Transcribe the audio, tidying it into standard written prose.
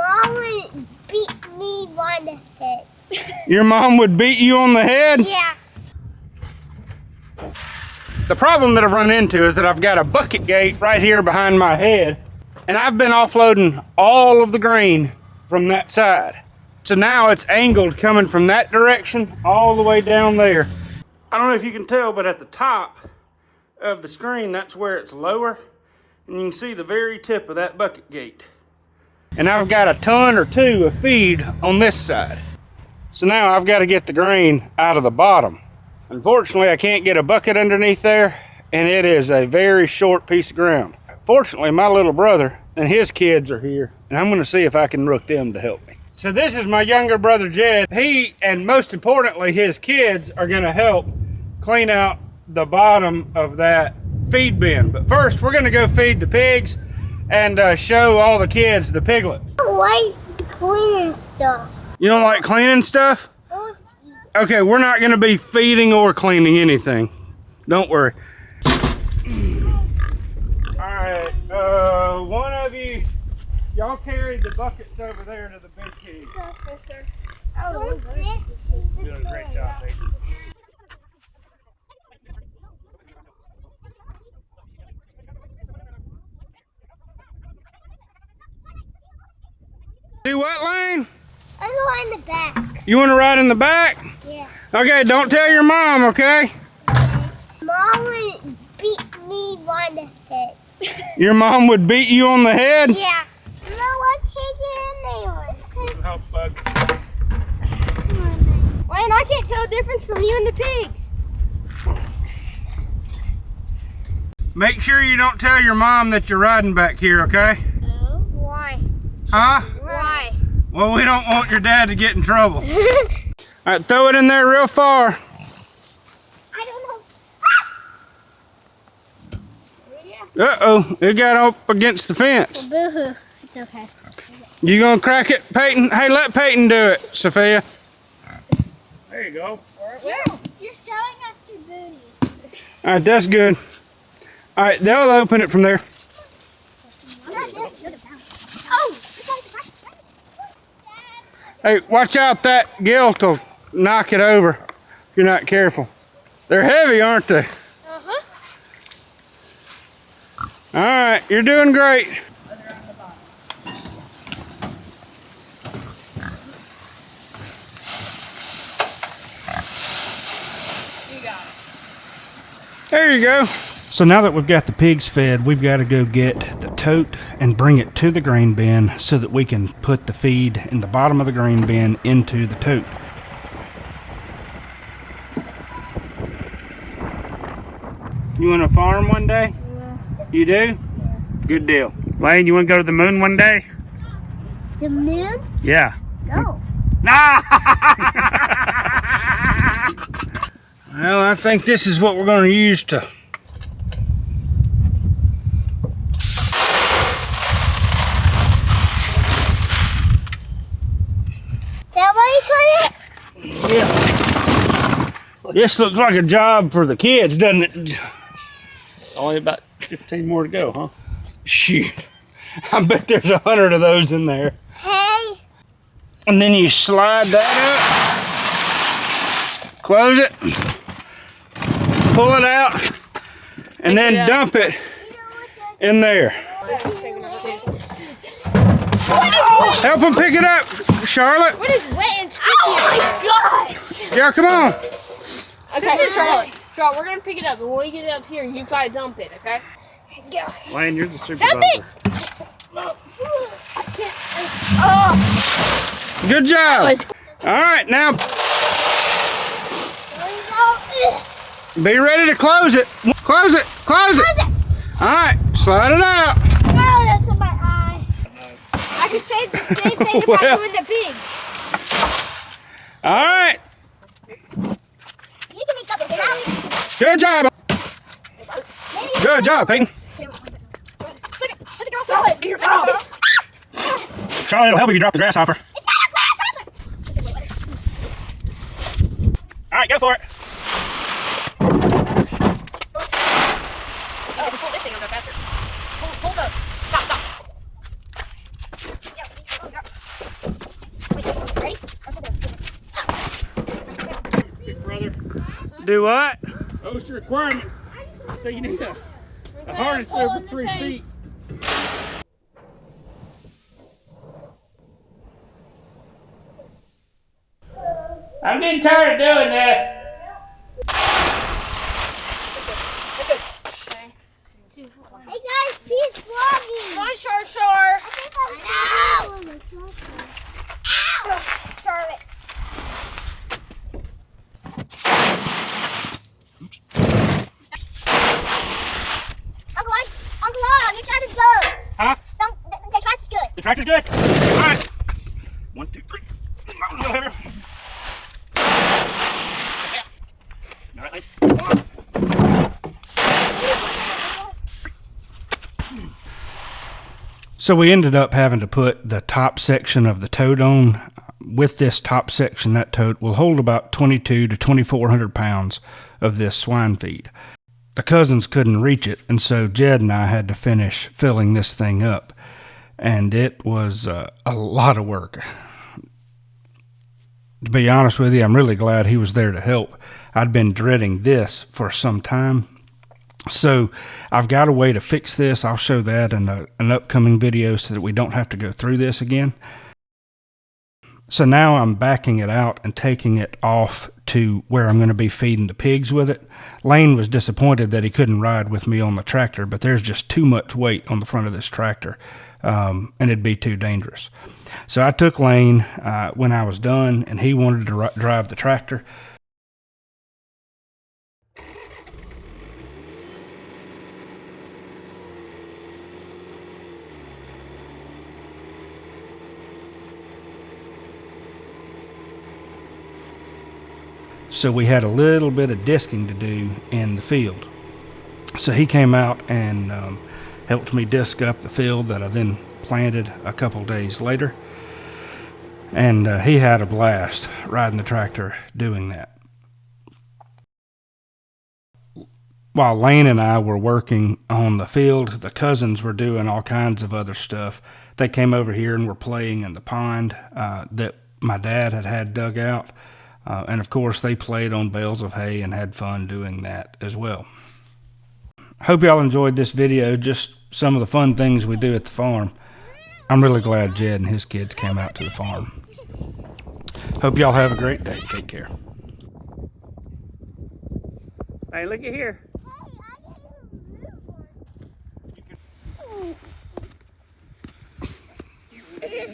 Mom would beat me on the head. Your mom would beat you on the head? Yeah. The problem that I've run into is that I've got a bucket gate right here behind my head, and I've been offloading all of the grain from that side. So now it's angled coming from that direction all the way down there. I don't know if you can tell, but at the top of the screen, that's where it's lower, and you can see the very tip of that bucket gate. And I've got a ton or two of feed on this side. So now I've got to get the grain out of the bottom. Unfortunately, I can't get a bucket underneath there, and it is a very short piece of ground. Fortunately, my little brother and his kids are here, and I'm gonna see if I can rook them to help me. So this is my younger brother, Jed. He, and most importantly, his kids are gonna help clean out the bottom of that feed bin. But first, we're gonna go feed the pigs and show all the kids the piglets. I like cleaning stuff. You don't like cleaning stuff? Okay, we're not gonna be feeding or cleaning anything. Don't worry. All right, one of you, y'all carry the buckets over there to the big pig. Yes, sir. You're doing a great job, baby. Do what, Lane? I go in the back. You wanna ride in the back? Yeah. Okay, don't tell your mom, okay? Mom would beat me on the head. Your mom would beat you on the head? Yeah. No, I can't get in there. Help, bud. Wayne, I can't tell the difference from you and the pigs. Make sure you don't tell your mom that you're riding back here, okay? Oh, why? Huh? Why? Well, we don't want your dad to get in trouble. All right, throw it in there real far. I don't know. Uh-oh, it got up against the fence. Boo-hoo. It's okay. You gonna crack it, Peyton? Hey, let Peyton do it, Sophia. There you go. You're showing us your booty. All right, that's good. All right, they'll open it from there. Oh! Hey, watch out, that gilt will knock it over if you're not careful. They're heavy, aren't they? Uh-huh. All right, you're doing great. There you go. So now that we've got the pigs fed, we've got to go get the tote and bring it to the grain bin so that we can put the feed in the bottom of the grain bin into the tote. You want to farm one day? Yeah. You do? Yeah. Good deal. Lane, you want to go to the moon one day? The moon? Yeah. No. Nah! Well, I think this is what we're going to use to... Yeah. This looks like a job for the kids, doesn't it? Only about 15 more to go, huh? Shoot. I bet there's 100 of those in there. Hey. And then you slide that up, close it, pull it out, and then dump it in there. Help him pick it up, Charlotte. What is wet and squishy? Oh my God! Yeah, come on. Okay, Charlotte, we're gonna pick it up, but when we get it up here, you gotta dump it, okay? Go. Lane, you're the supervisor. Good job. All right, now be ready to close it. Close it, close it. All right, slide it out. Oh, that's on my eye. I can say the same thing if I do with the pigs. All right. You can make up a out. Good job. Good job, Peyton. Charlie, it'll help if you drop the grasshopper. All right, go for it. Pull this thing, I'll go faster. Hold up. Stop. Do what? OSHA requirements. So you need a harness over 3 feet. I'm getting tired of doing this. Hey guys, he's vlogging. Come on, Shar. I know. Ow! Charlotte. Uncle Lon, your tractor's good. Huh? The tractor's good. The tractor's good? All right. 1, 2, 3. Mountain a little heavier. All right, Lee. So we ended up having to put the top section of the tote on. With this top section, that tote will hold about 22 to 2,400 pounds of this swine feed. The cousins couldn't reach it, and so Jed and I had to finish filling this thing up. And it was a lot of work. To be honest with you, I'm really glad he was there to help. I'd been dreading this for some time. So I've got a way to fix this. I'll show that in an upcoming video so that we don't have to go through this again. So now I'm backing it out and taking it off to where I'm going to be feeding the pigs with it. Lane was disappointed that he couldn't ride with me on the tractor, but there's just too much weight on the front of this tractor, and it'd be too dangerous. So I took Lane when I was done, and he wanted to drive the tractor. So we had a little bit of disking to do in the field. So he came out and helped me disc up the field that I then planted a couple days later. And he had a blast riding the tractor doing that. While Lane and I were working on the field, the cousins were doing all kinds of other stuff. They came over here and were playing in the pond that my dad had dug out. And of course, they played on bales of hay and had fun doing that as well. Hope y'all enjoyed this video, just some of the fun things we do at the farm. I'm really glad Jed and his kids came out to the farm. Hope y'all have a great day. Take care. Hey, look at here. Hey,